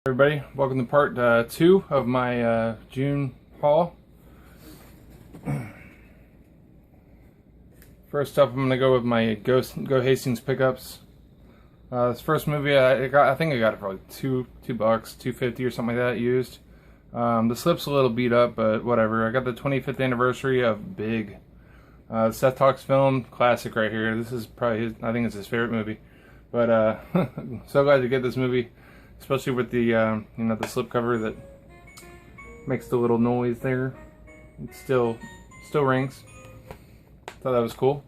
Everybody, welcome to part 2 of my June haul. First up, I'm going to go with my Go Hastings pickups. This first movie, I think I got it for like $2, $2.50 or something like that used. The slip's a little beat up, but whatever. I got the 25th anniversary of Big. Seth Talks film, classic right here. This is probably I think it's his favorite movie. But so glad to get this movie. Especially with the the slipcover that makes the little noise there. It still rings. Thought that was cool.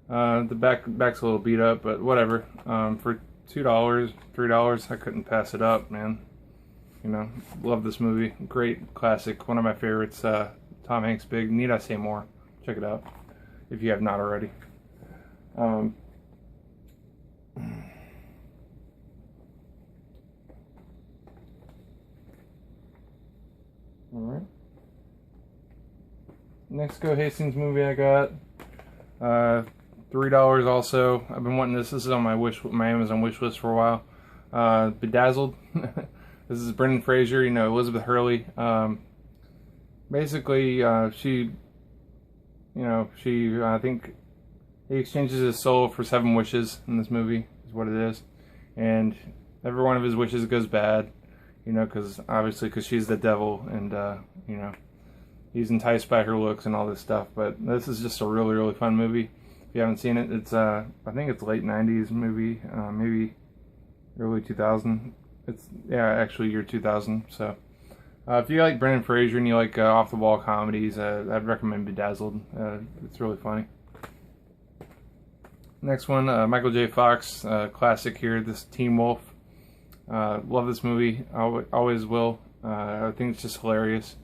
The back's a little beat up, but whatever. For $2, $3, I couldn't pass it up, man. You know, love this movie. Great classic. One of my favorites. Tom Hanks, Big. Need I say more? Check it out if you have not already. Alright. Next Go Hastings movie I got. $3 also. I've been wanting this. This is on my Amazon wish list for a while. Bedazzled. This is Brendan Fraser, Elizabeth Hurley. Basically, she I think he exchanges his soul for 7 wishes in this movie, is what it is. And every one of his wishes goes bad. Because she's the devil, and he's enticed by her looks and all this stuff. But this is just a really, really fun movie. If you haven't seen it, it's I think it's late '90s movie, maybe early 2000. Actually year 2000. So if you like Brendan Fraser and you like off the wall comedies, I'd recommend Bedazzled. It's really funny. Next one, Michael J. Fox, classic here. This Teen Wolf. Love this movie. Always will. I think it's just hilarious.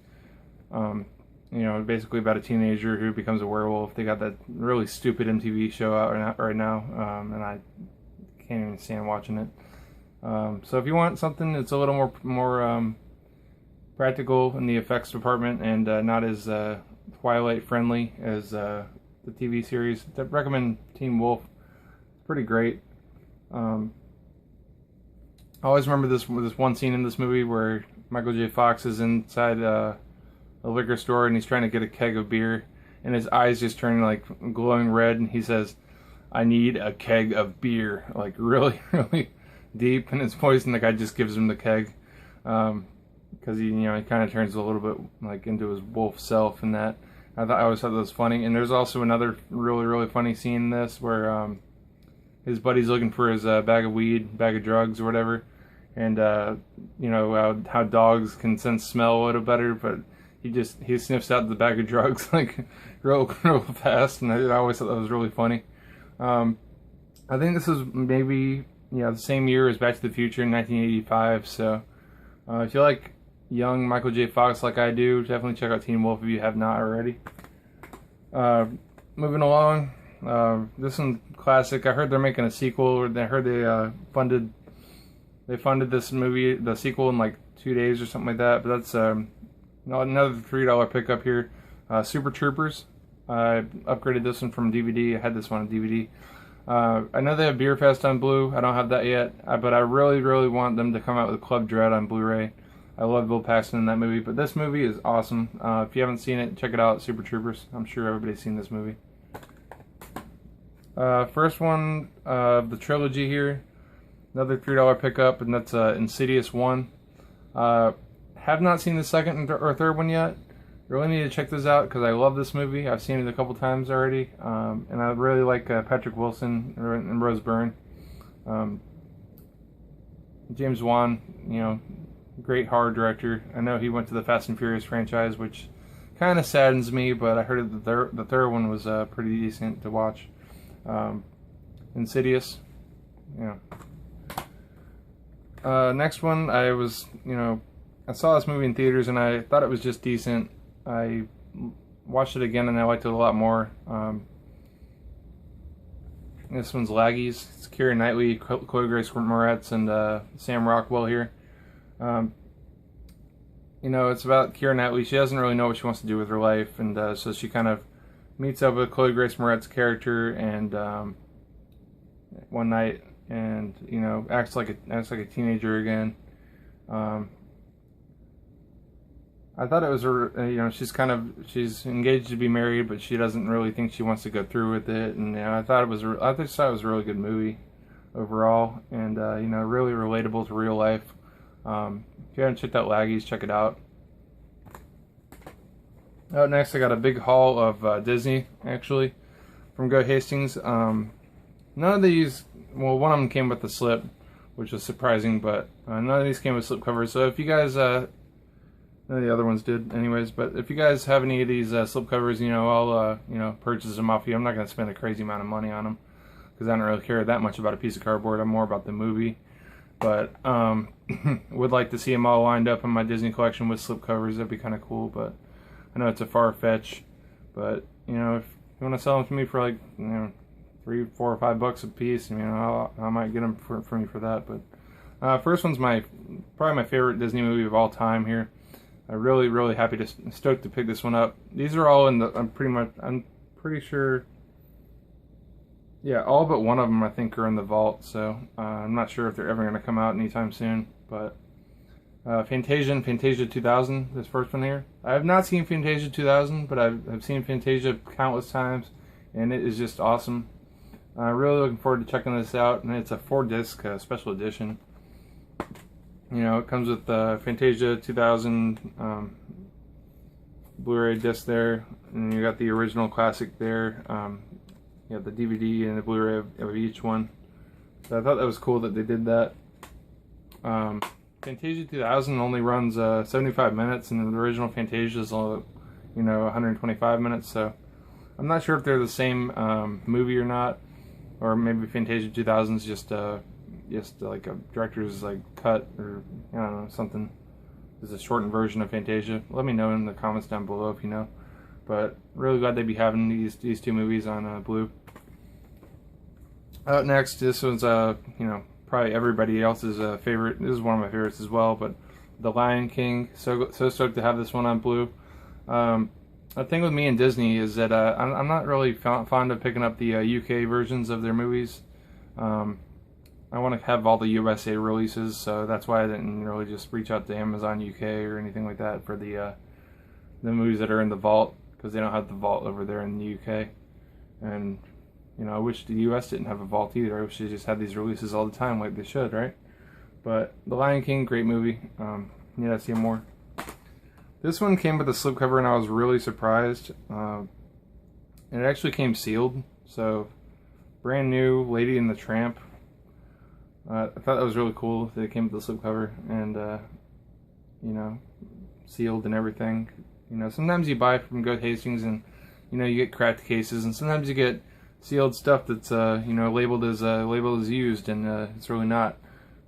Basically about a teenager who becomes a werewolf. They got that really stupid MTV show out right now, and I can't even stand watching it. So if you want something that's a little more practical in the effects department and not as Twilight friendly as the TV series, I recommend Teen Wolf. It's pretty great. I always remember this one scene in this movie where Michael J. Fox is inside a liquor store and he's trying to get a keg of beer, and his eyes just turn like glowing red, and he says, "I need a keg of beer," like really, really deep in his voice, and the guy just gives him the keg, because he kind of turns a little bit like into his wolf self, and that I always thought that was funny. And there's also another really, really funny scene in this where his buddy's looking for his bag of drugs or whatever, and how dogs can sense smell a little better, but he sniffs out the bag of drugs like real fast, and I always thought that was really funny. I think this is maybe the same year as Back to the Future in 1985. So if you like young Michael J. Fox like I do, definitely check out Teen Wolf if you have not already. Moving along. This one's classic. I heard they're making a sequel, or I heard they funded this movie, the sequel, in like 2 days or something like that. But that's another $3 pickup here. Super Troopers. I upgraded this one from DVD. I had this one on DVD. I know they have Beer Fest on Blue. I don't have that yet, but I really, really want them to come out with Club Dread on Blu-ray. I love Bill Paxton in that movie, but this movie is awesome. If you haven't seen it, check it out. Super Troopers. I'm sure everybody's seen this movie. First one of the trilogy here, another $3 pickup, and that's Insidious 1. Have not seen the second or third one yet. Really need to check this out because I love this movie. I've seen it a couple times already, and I really like Patrick Wilson and Rose Byrne. James Wan, great horror director. I know he went to the Fast and Furious franchise, which kind of saddens me, but I heard that the third one was pretty decent to watch. Insidious, next one, I saw this movie in theaters and I thought it was just decent. I watched it again and I liked it a lot more. This one's Laggies. It's Keira Knightley, Chloe Grace Moretz, and Sam Rockwell here. It's about Keira Knightley. She doesn't really know what she wants to do with her life, and so she kind of meets up with Chloe Grace Moretz's character, and one night, and acts like a teenager again. Um, I thought it was she's engaged to be married, but she doesn't really think she wants to go through with it. And I thought it was a really good movie overall, and really relatable to real life. If you haven't checked out Laggies, check it out. Next, I got a big haul of Disney, actually, from Go Hastings. None of these, well, one of them came with the slip, which was surprising, but none of these came with slip covers. So if you guys, none of the other ones did, anyways. But if you guys have any of these slip covers, I'll purchase them off you. I'm not going to spend a crazy amount of money on them because I don't really care that much about a piece of cardboard. I'm more about the movie. But would like to see them all lined up in my Disney collection with slip covers. That'd be kind of cool. But I know it's a far fetch. But if you want to sell them to me for like $3, $4, or $5 a piece, I might get them for me for that. But first one's probably my favorite Disney movie of all time here. I'm really happy stoked to pick this one up. These are all in the, I'm pretty sure, yeah, all but one of them I think are in the vault, so I'm not sure if they're ever going to come out anytime soon. But Fantasia and Fantasia 2000, this first one here. I have not seen Fantasia 2000, but I've seen Fantasia countless times, and it is just awesome. Really looking forward to checking this out, and it's a 4-disc special edition. It comes with the Fantasia 2000 Blu-ray disc there, and you got the original classic there. You have the DVD and the Blu-ray of each one. So I thought that was cool that they did that. Fantasia 2000 only runs 75 minutes, and the original Fantasia is 125 minutes. So I'm not sure if they're the same movie or not, or maybe Fantasia 2000 is just like a director's cut, or I don't know, something. Is a shortened version of Fantasia. Let me know in the comments down below if you know. But really glad they'd be having these two movies on Blue. Next, this one's probably everybody else's favorite. This is one of my favorites as well. But The Lion King. So stoked to have this one on Blue. The thing with me and Disney is that I'm not really fond of picking up the UK versions of their movies. I want to have all the USA releases, so that's why I didn't really just reach out to Amazon UK or anything like that for the movies that are in the vault, because they don't have the vault over there in the UK. And I wish the US didn't have a vault either. I wish they just had these releases all the time like they should, right? But The Lion King, great movie. Need to see more. This one came with a slipcover, and I was really surprised. And it actually came sealed, so brand new Lady and the Tramp. I thought that was really cool that it came with the slipcover and sealed and everything. Sometimes you buy from Go Hastings and you get cracked cases, and sometimes you get sealed stuff that's labeled as used, and it's really not.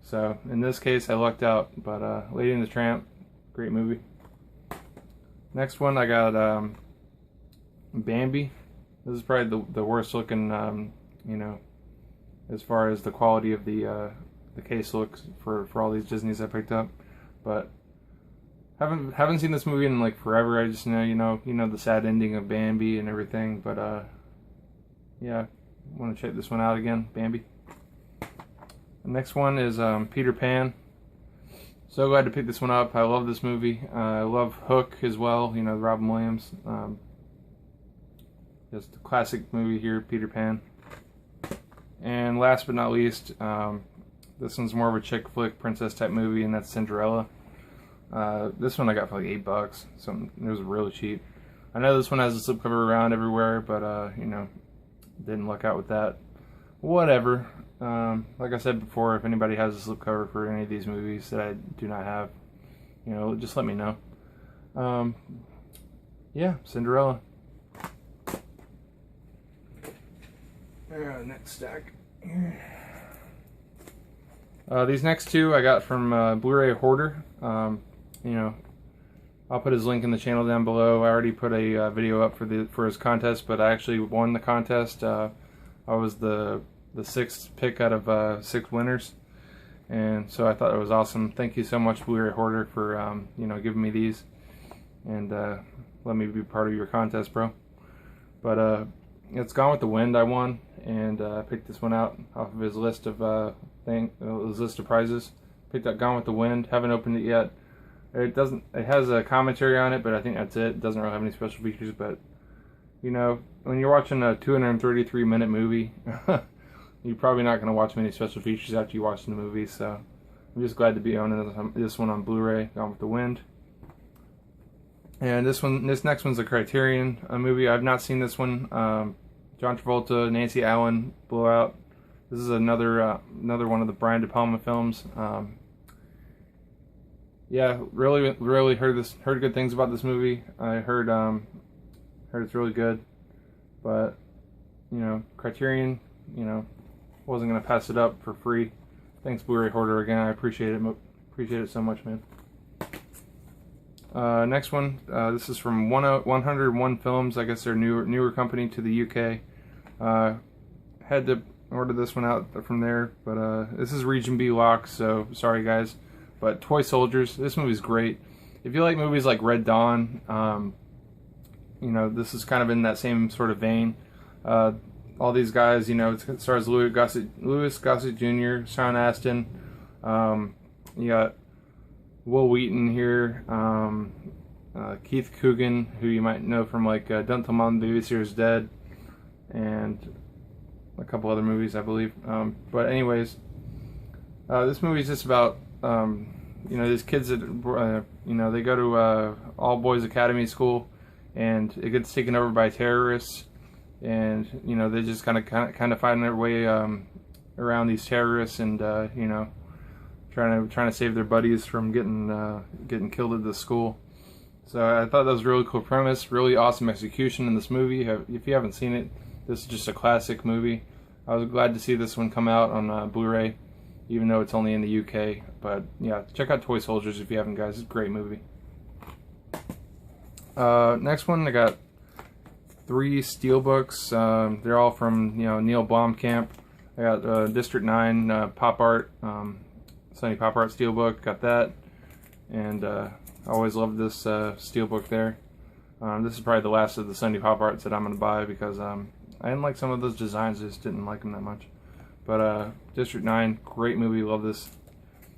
So in this case, I lucked out. But Lady and the Tramp, great movie. Next one, I got Bambi. This is probably the worst looking, as far as the quality of the case looks for all these Disneys I picked up. But haven't seen this movie in forever. I just know the sad ending of Bambi and everything. But yeah, want to check this one out again, Bambi. The next one is Peter Pan. So glad to pick this one up. I love this movie. I love Hook as well. Robin Williams. Just a classic movie here, Peter Pan. And last but not least, this one's more of a chick flick princess type movie, and that's Cinderella. This one I got for like $8. It was really cheap. I know this one has a slipcover around everywhere, but didn't luck out with that. Whatever. Like I said before, if anybody has a slipcover for any of these movies that I do not have, just let me know. Yeah, Cinderella. Next stack. These next two I got from Blu-Ray Hoarder. I'll put his link in the channel down below. I already put a video up for his contest, but I actually won the contest. I was the 6th pick out of 6 winners, and so I thought it was awesome. Thank you so much, Blu-Ray Hoarder, for giving me these and let me be part of your contest, bro. But it's Gone with the Wind I won, and I picked this one out off of his list of prizes. Picked up Gone with the Wind. Haven't opened it yet. It doesn't. It has a commentary on it, but I think that's it. It doesn't really have any special features. But you know, when you're watching a 233-minute movie, you're probably not going to watch many special features after you watch the movie. So I'm just glad to be owning this one on Blu-ray. Gone with the Wind. And this next one's a Criterion movie. I've not seen this one. John Travolta, Nancy Allen, Blowout. This is another one of the Brian De Palma films. Yeah, really heard good things about this movie. I heard it's really good, but you know, Criterion, you know, wasn't gonna pass it up for free. Thanks, Blu-ray Hoarder, again. I appreciate it so much, man. Next one, this is from 101 Films. I guess they're newer company to the UK. Had to order this one out from there, but this is Region B lock, so sorry guys. But Toy Soldiers, this movie's great. If you like movies like Red Dawn, you know, this is kind of in that same sort of vein. All these guys, you know, it stars Louis Gossett Jr., Sean Astin. You got Will Wheaton here, Keith Coogan, who you might know from like Don't Tell Mom the Babysitter's Dead, and a couple other movies, I believe. But anyways, this movie is just about you know, these kids that you know, they go to all boys academy school, and it gets taken over by terrorists, and you know, they just kind of find their way around these terrorists, and you know, trying to save their buddies from getting killed at the school. So I thought that was a really cool premise, really awesome execution in this movie. If you haven't seen it, this is just a classic movie. I was glad to see this one come out on Blu-ray, even though it's only in the UK. But yeah, check out Toy Soldiers if you haven't, guys. It's a great movie. Next one, I got 3 steelbooks. They're all from, you know, Neil Blomkamp. I got District 9 Pop Art, Sunny Pop Art steelbook. Got that, and I always loved this steelbook there. This is probably the last of the Sunny Pop Arts that I'm gonna buy, because I didn't like some of those designs. I just didn't like them that much. But District 9, great movie. Love this.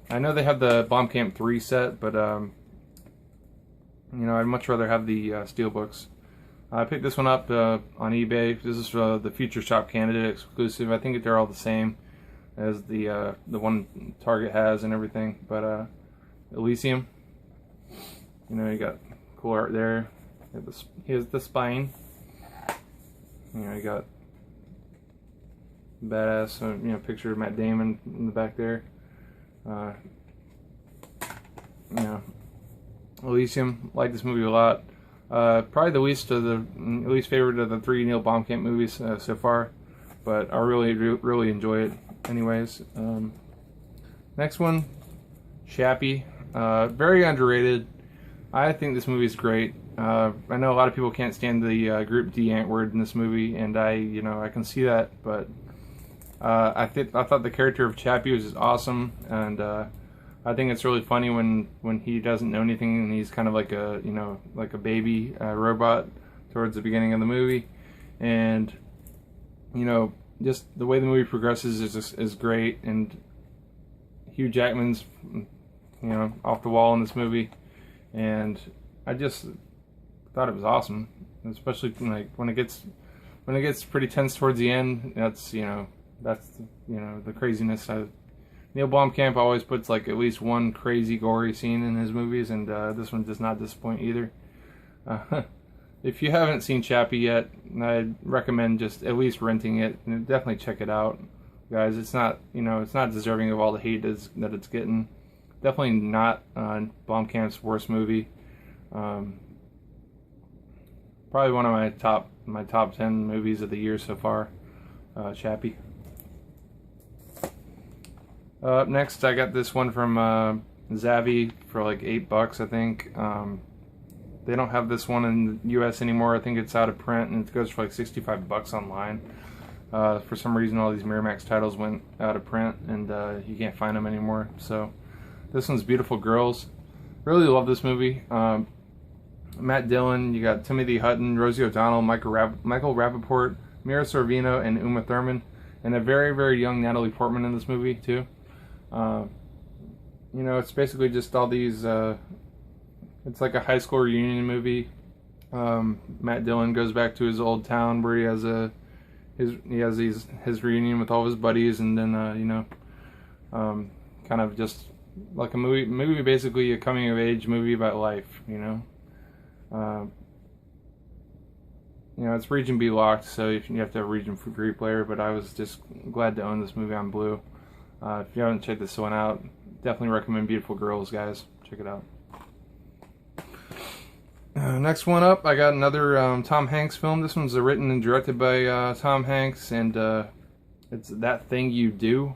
I know they have the Blomkamp 3 set, but you know, I'd much rather have the steelbooks. I picked this one up on eBay. This is the Future Shop Canada exclusive. I think they're all the same as the one Target has and everything. But Elysium, you know, you got cool art there. Here's the spine. You know, you got badass, you know, picture of Matt Damon in the back there. You know, Elysium, like this movie a lot. Probably the least favorite of the 3 Neil Blomkamp movies so far, but I really enjoy it anyways. Next one, Chappie, very underrated. I think this movie is great. I know a lot of people can't stand the Group D ant word in this movie, and I can see that, but I thought the character of Chappie was just awesome, and I think it's really funny when he doesn't know anything and he's kind of like a baby robot towards the beginning of the movie, and you know, just the way the movie progresses is great, and Hugh Jackman's, you know, off the wall in this movie, and I just thought it was awesome, especially like when it gets pretty tense towards the end. That's the craziness. Neil Blomkamp always puts like at least one crazy gory scene in his movies, and this one does not disappoint either. If you haven't seen Chappie yet, I'd recommend just at least renting it, and definitely check it out, guys. It's not deserving of all the hate that it's getting. Definitely not Blomkamp's worst movie. Probably one of my top 10 movies of the year so far. Chappie. Up next, I got this one from Zavvi for like $8, I think. They don't have this one in the US anymore. I think it's out of print, and it goes for like $65 online. For some reason, all these Miramax titles went out of print, and you can't find them anymore. So this one's Beautiful Girls. Really love this movie. Matt Dillon, you got Timothy Hutton, Rosie O'Donnell, Michael Rappaport, Mira Sorvino, and Uma Thurman, and a very, very young Natalie Portman in this movie too. you know, it's basically just all these. It's like a high school reunion movie. Matt Dillon goes back to his old town where he has his reunion with all his buddies, and then you know, kind of just like a movie basically a coming of age movie about life. You know, it's region B locked, so you have to have region free player. But I was just glad to own this movie on Blue. If you haven't checked this one out, definitely recommend Beautiful Girls, guys. Check it out. Next one up, I got another Tom Hanks film. This one's written and directed by Tom Hanks, and it's That Thing You Do.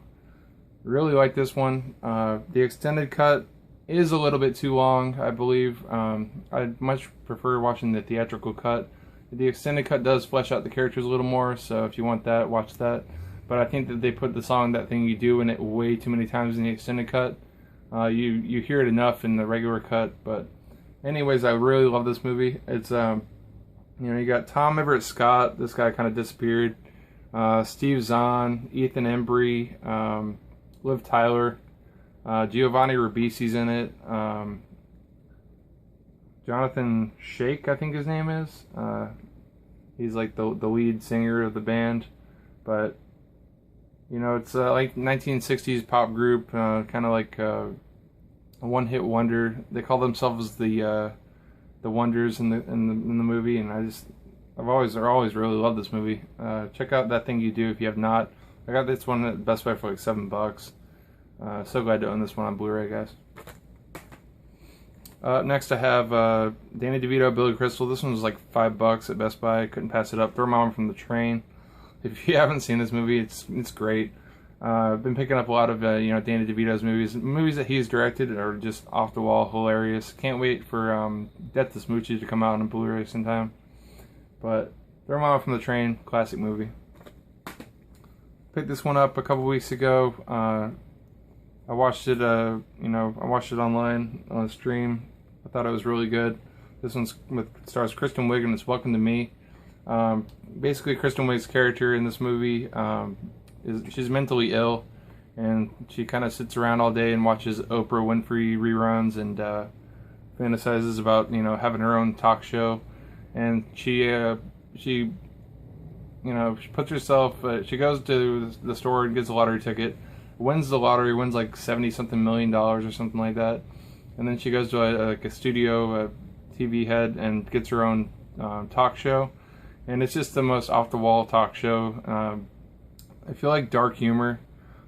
Really like this one. The extended cut is a little bit too long, I believe. I'd much prefer watching the theatrical cut. The extended cut does flesh out the characters a little more, so if you want that, watch that. But I think that they put the song That Thing You Do in it way too many times in the extended cut. You hear it enough in the regular cut, but anyways, I really love this movie. It's you know, you got Tom Everett Scott. This guy kind of disappeared. Steve Zahn, Ethan Embry, Liv Tyler, Giovanni Ribisi's in it. Jonathan Shake, I think his name is. He's like the lead singer of the band, but you know, it's like 1960s pop group, kind of like a one-hit wonder. They call themselves the Wonders in the movie, and I've always really loved this movie. Check out That Thing You Do if you have not. I got this one at Best Buy for like $7. So glad to own this one on Blu-ray, guys. Next I have Danny DeVito, Billy Crystal. This one was like $5 at Best Buy. Couldn't pass it up. Throw Mom from the Train. If you haven't seen this movie, it's great. I've been picking up a lot of you know, Danny DeVito's movies. Movies that he's directed are just off the wall, hilarious. Can't wait for Death to Smoochie to come out on Blu-ray sometime. But Throw Mom from the Train, classic movie. Picked this one up a couple weeks ago. I watched it, you know, I watched it online on a stream. I thought it was really good. This one's stars Kristen Wiig, and it's Welcome to Me. Basically, Kristen Wiig's character in this movie she's mentally ill, and she kind of sits around all day and watches Oprah Winfrey reruns and fantasizes about, you know, having her own talk show. And she you know, she puts herself. She goes to the store and gets a lottery ticket. Wins the lottery, wins like $70-something million or something like that, and then she goes to a studio, a TV head, and gets her own talk show, and it's just the most off-the-wall talk show. I feel like dark humor,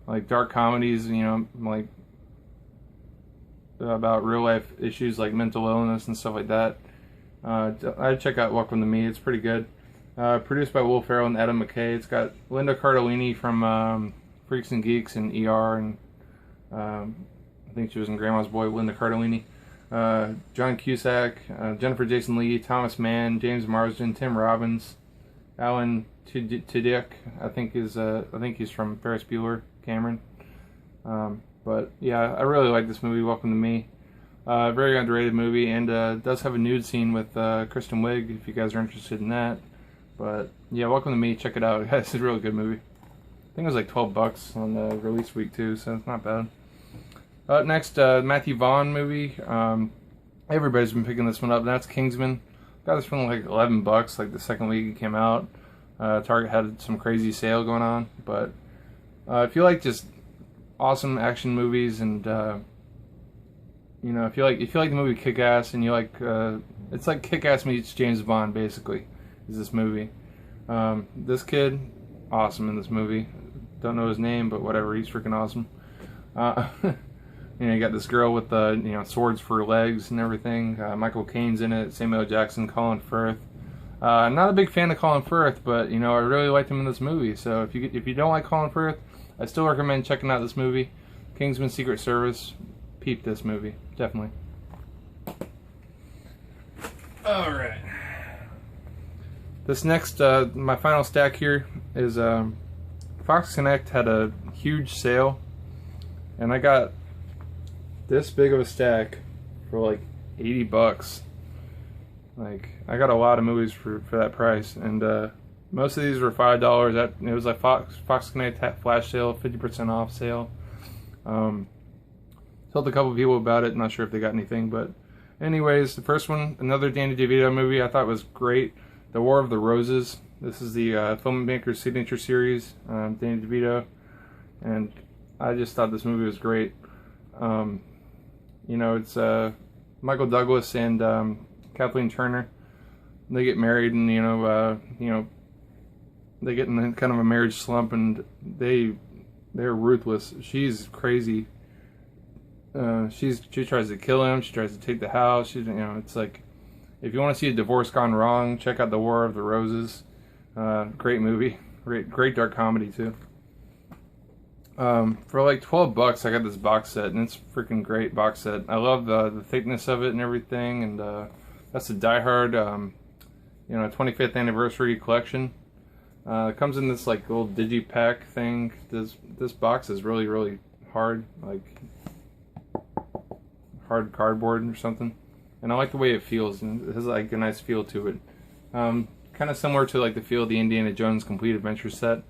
like dark comedies, you know, like about real-life issues like mental illness and stuff like that. I'd check out Welcome to Me. It's pretty good. Produced by Will Ferrell and Adam McKay. It's got Linda Cardellini from Freaks and Geeks and ER, and I think she was in Grandma's Boy, Linda Cardellini. John Cusack, Jennifer Jason Leigh, Thomas Mann, James Marsden, Tim Robbins, Alan Tudyk, I think he's from Ferris Bueller, Cameron. But yeah, I really like this movie, Welcome to Me. Very underrated movie, and does have a nude scene with Kristen Wiig, if you guys are interested in that. But yeah, Welcome to Me, check it out. It's a really good movie. I think it was like $12 on the release week too, so it's not bad. Next, Matthew Vaughn movie. Everybody's been picking this one up. That's Kingsman. Got this one like $11, like the second week it came out. Target had some crazy sale going on, but if you like just awesome action movies, and you know, if you like the movie Kick-Ass, and you like it's like Kick-Ass meets James Bond, basically, is this movie. This kid, awesome in this movie. Don't know his name, but whatever, he's freaking awesome. You know, you got this girl with you know, swords for legs and everything. Michael Caine's in it. Samuel Jackson, Colin Firth. I'm not a big fan of Colin Firth, but you know, I really liked him in this movie. So if you don't like Colin Firth, I still recommend checking out this movie, Kingsman: Secret Service. Peep this movie, definitely. All right. This next, my final stack here is Fox Connect had a huge sale, and I got this big of a stack for like $80. Like, I got a lot of movies for that price, and most of these were $5. It was like Fox Connect flash sale, 50% off sale. Told a couple people about it. Not sure if they got anything, but anyways, the first one, another Danny DeVito movie, I thought was great. The War of the Roses. This is the filmmaker's signature series, Danny DeVito, and I just thought this movie was great. You know, it's Michael Douglas and Kathleen Turner. They get married, and you know, they get in kind of a marriage slump, and they're ruthless. She's crazy. She tries to kill him. She tries to take the house. You know, it's like, if you want to see a divorce gone wrong, check out The War of the Roses. Great movie. Great dark comedy too. For like $12, I got this box set, and it's a freaking great box set. I love the thickness of it and everything, and that's the Die Hard, 25th anniversary collection. It comes in this like little digipack thing. This box is really hard, like hard cardboard or something, and I like the way it feels, and it has like a nice feel to it. Kind of similar to like the feel of the Indiana Jones Complete Adventure set.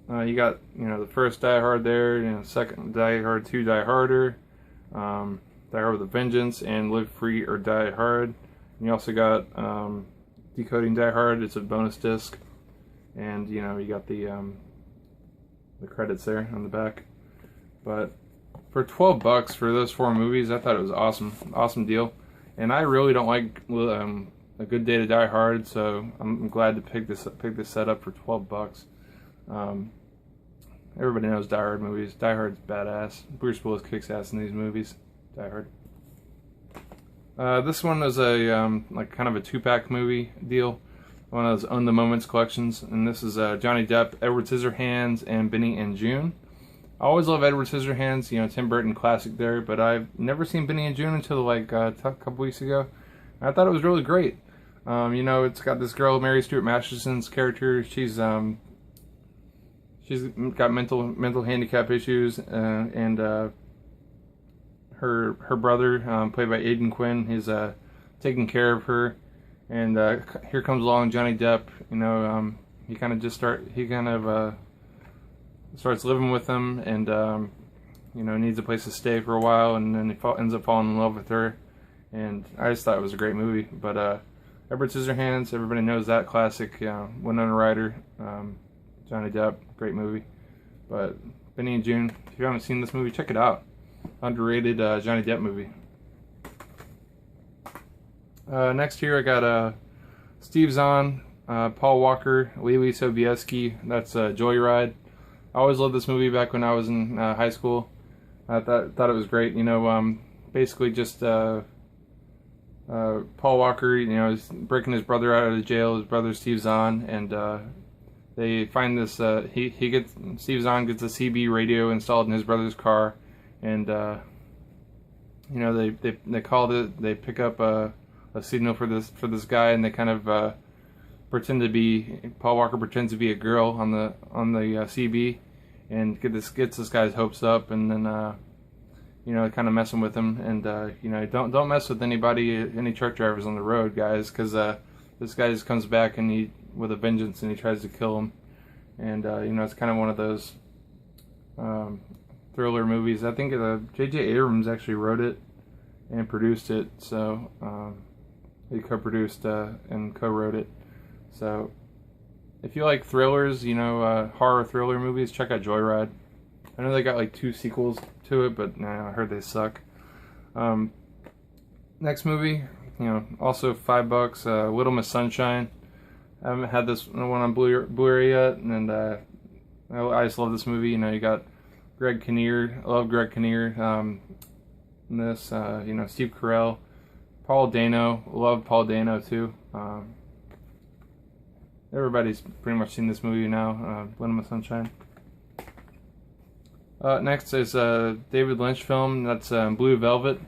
You got, the first Die Hard there, second Die Hard 2, Die Harder, Die Hard with a Vengeance, and Live Free or Die Hard. And you also got Decoding Die Hard. It's a bonus disc, and you got the credits there on the back. But for $12 for those 4 movies, I thought it was awesome deal. And I really don't like A Good Day to Die Hard, so I'm glad to pick this set up for $12. Everybody knows Die Hard movies. Die Hard's badass. Bruce Willis kicks ass in these movies. Die Hard. This one is a like kind of a 2-pack movie deal, one of those Own the Moments collections, and this is Johnny Depp, Edward Scissorhands, and Benny and June. I always love Edward Scissorhands, Tim Burton classic there, but I've never seen Benny and June until like a couple weeks ago. I thought it was really great. It's got this girl, Mary Stuart Masterson's character. She's got mental handicap issues, and her brother, played by Aidan Quinn, is taking care of her. And here comes along Johnny Depp. He kind of starts living with them, and needs a place to stay for a while, and then he ends up falling in love with her. And I just thought it was a great movie. But Edward Scissorhands, everybody knows that classic. Winona Ryder, Johnny Depp, great movie. But Benny and June, if you haven't seen this movie, check it out. Underrated Johnny Depp movie. Next here I got Steve Zahn, Paul Walker, Leelee Sobieski. That's Joyride. I always loved this movie back when I was in high school. I thought it was great. Basically just Paul Walker, is breaking his brother out of the jail. His brother Steve Zahn, and they find this. Steve Zahn gets a CB radio installed in his brother's car, and they call it. They pick up a signal for this guy, and they kind of pretend to be. Paul Walker pretends to be a girl on the CB, and gets this guy's hopes up, and then kind of messing with him, and don't mess with any truck drivers on the road, guys, because this guy just comes back and with a vengeance, and he tries to kill him, and it's kind of one of those thriller movies. I think J.J. Abrams actually wrote it and produced it, so he co-produced and co-wrote it. So if you like thrillers, horror thriller movies, check out Joyride. I know they got like 2 sequels to it, but I heard they suck. Next movie, also $5, Little Miss Sunshine. I haven't had this one on Blu-ray yet, and I just love this movie. You got Greg Kinnear. I love Greg Kinnear in this. Steve Carell, Paul Dano. Love Paul Dano too. Everybody's pretty much seen this movie now, Little Miss Sunshine. Next is a David Lynch film. That's Blue Velvet.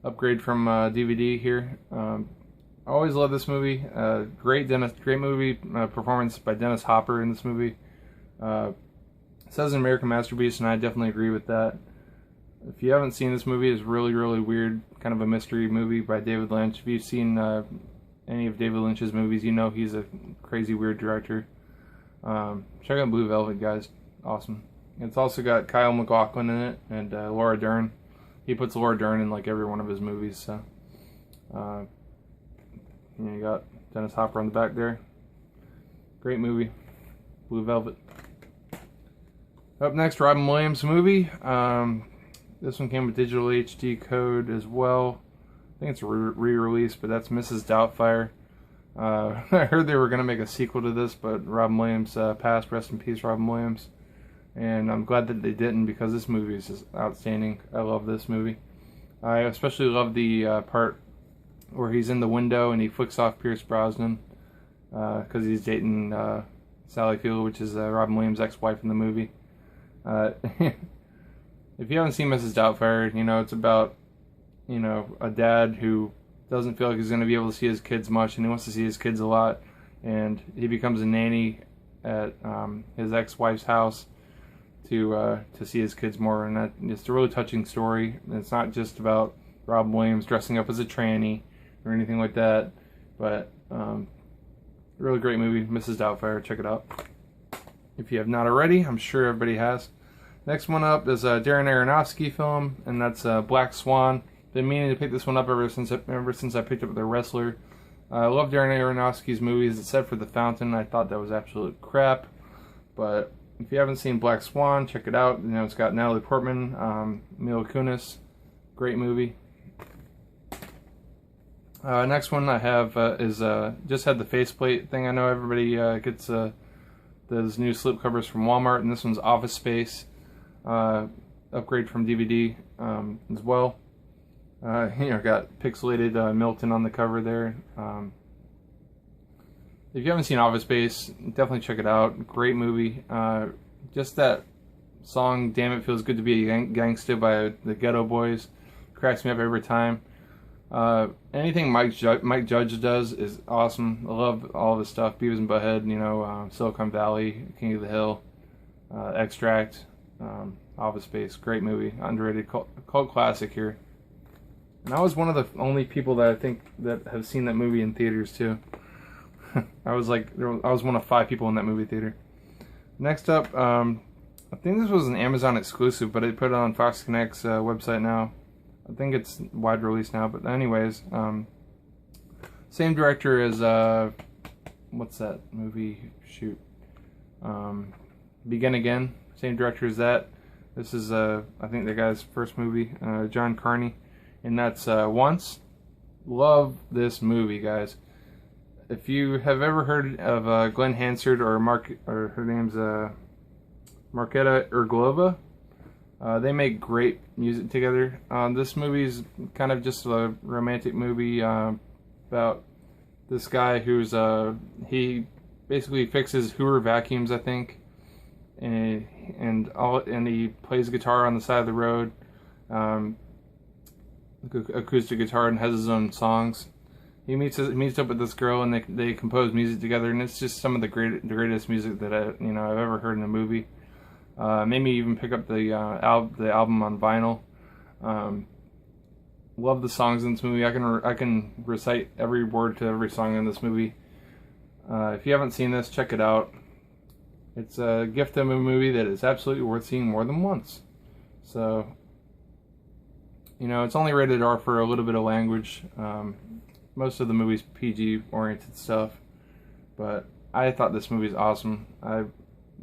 Upgrade from DVD here. I always love this movie. Great movie performance by Dennis Hopper in this movie. It says an American masterpiece, and I definitely agree with that. If you haven't seen this movie, it's really weird, kind of a mystery movie by David Lynch. If you've seen any of David Lynch's movies, he's a crazy weird director. Check out Blue Velvet, guys. Awesome. It's also got Kyle MacLachlan in it and Laura Dern. He puts Laura Dern in like every one of his movies. So you got Dennis Hopper on the back there. Great movie, Blue Velvet. Up next, Robin Williams movie. This one came with digital HD code as well. I think it's a re-release, but that's Mrs. Doubtfire. I heard they were going to make a sequel to this, but Robin Williams passed. Rest in peace, Robin Williams. And I'm glad that they didn't, because this movie is just outstanding. I love this movie. I especially love the part where he's in the window and he flicks off Pierce Brosnan because he's dating Sally Field, which is Robin Williams' ex-wife in the movie. If you haven't seen Mrs. Doubtfire, you know, it's about, you know, a dad who doesn't feel like he's going to be able to see his kids much, and he wants to see his kids a lot, and he becomes a nanny at his ex-wife's house to see his kids more. And it's a really touching story. It's not just about Robin Williams dressing up as a tranny or anything like that, but really great movie, Mrs. Doubtfire. Check it out if you have not already. I'm sure everybody has. Next one up is a Darren Aronofsky film, and that's Black Swan. Been meaning to pick this one up ever since I picked up The Wrestler. I love Darren Aronofsky's movies, except for The Fountain. I thought that was absolute crap. But if you haven't seen Black Swan, check it out. You know, it's got Natalie Portman, Mila Kunis. Great movie. Next one I have is just had the faceplate thing. I know everybody gets those new slipcovers from Walmart, and this one's Office Space. Upgrade from DVD as well. You know, got pixelated Milton on the cover there. If you haven't seen Office Space, definitely check it out. Great movie. Just that song, Damn It Feels Good to Be a Gangsta by the Ghetto Boys, cracks me up every time. Anything Mike Judge does is awesome. I love all of his stuff. Beavis and Butthead, you know, Silicon Valley, King of the Hill, Extract, Office Space. Great movie. Underrated cult classic here. And I was one of the only people that I think that have seen that movie in theaters too. I was one of 5 people in that movie theater. Next up, I think this was an Amazon exclusive, but I put it on Fox Connect's website now. I think it's wide release now, but anyways, same director as what's that movie? Shoot, Begin Again. Same director as that. This is I think the guy's first movie, John Carney, and that's Once. Love this movie, guys. If you have ever heard of Glenn Hansard or her name's Marketa Irglova, they make great music together. This movie's kind of just a romantic movie about this guy who's he basically fixes Hoover vacuums, I think, and he plays guitar on the side of the road, acoustic guitar, and has his own songs. He meets up with this girl, and they compose music together, and it's just some of the greatest music that I've ever heard in a movie. Made me even pick up the album on vinyl. Love the songs in this movie. I can recite every word to every song in this movie. If you haven't seen this, check it out. It's a gift of a movie that is absolutely worth seeing more than once. So, you know, it's only rated R for a little bit of language. Most of the movie's PG-oriented stuff, but I thought this movie is awesome. I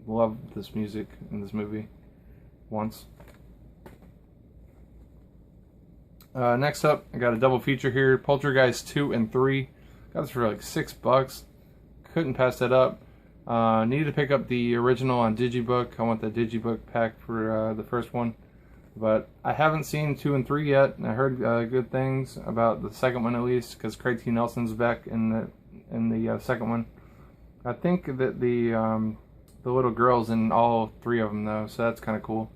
love this music in this movie. Once. Next up, I got a double feature here: Poltergeist 2 and 3. Got this for like $6. Couldn't pass that up. Needed to pick up the original on Digibook. I want the Digibook pack for the first one. But I haven't seen 2 and 3 yet. I heard good things about the second one, at least, because Craig T. Nelson's back in the second one. I think that the little girl's in all 3 of them, though, so that's kind of cool.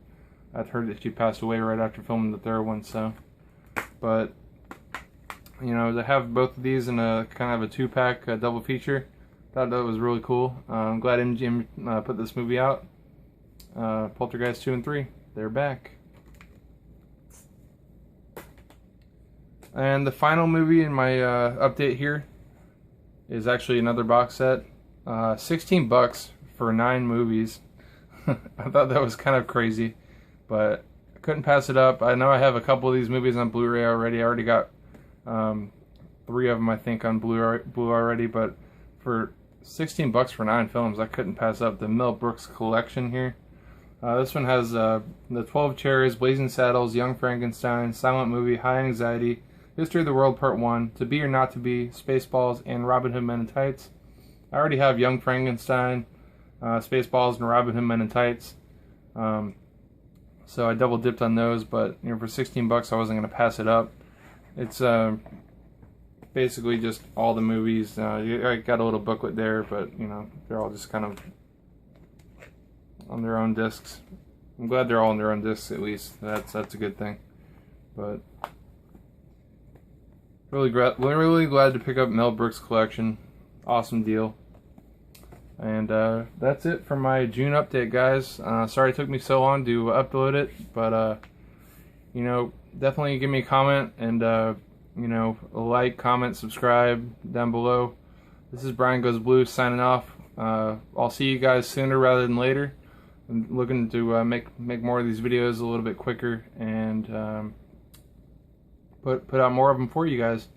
I'd heard that she passed away right after filming the third one, so. But, you know, to have both of these in a kind of a 2-pack double feature, thought that was really cool. I'm glad MGM put this movie out. Poltergeist 2 and 3, they're back. And the final movie in my update here is actually another box set. $16 for 9 movies. I thought that was kind of crazy, but I couldn't pass it up. I know I have a couple of these movies on Blu-ray already. I already got 3 of them, I think, on Blu already, but for 16 bucks for 9 films, I couldn't pass up the Mel Brooks collection here. This one has The 12 Chairs, Blazing Saddles, Young Frankenstein, Silent Movie, High Anxiety, History of the World Part 1, To Be or Not to Be, Spaceballs, and Robin Hood Men in Tights. I already have Young Frankenstein, Spaceballs, and Robin Hood Men in Tights. So I double dipped on those, but for 16 bucks I wasn't going to pass it up. It's basically just all the movies. I got a little booklet there, but they're all just kind of on their own discs. I'm glad they're all on their own discs, at least. That's a good thing. But really glad to pick up Mel Brooks collection. Awesome deal. And that's it for my June update, guys. Sorry it took me so long to upload it, but definitely give me a comment and a like, comment, subscribe down below. This is Brian Goes Blue signing off. I'll see you guys sooner rather than later. I'm looking to make more of these videos a little bit quicker and put out more of them for you guys.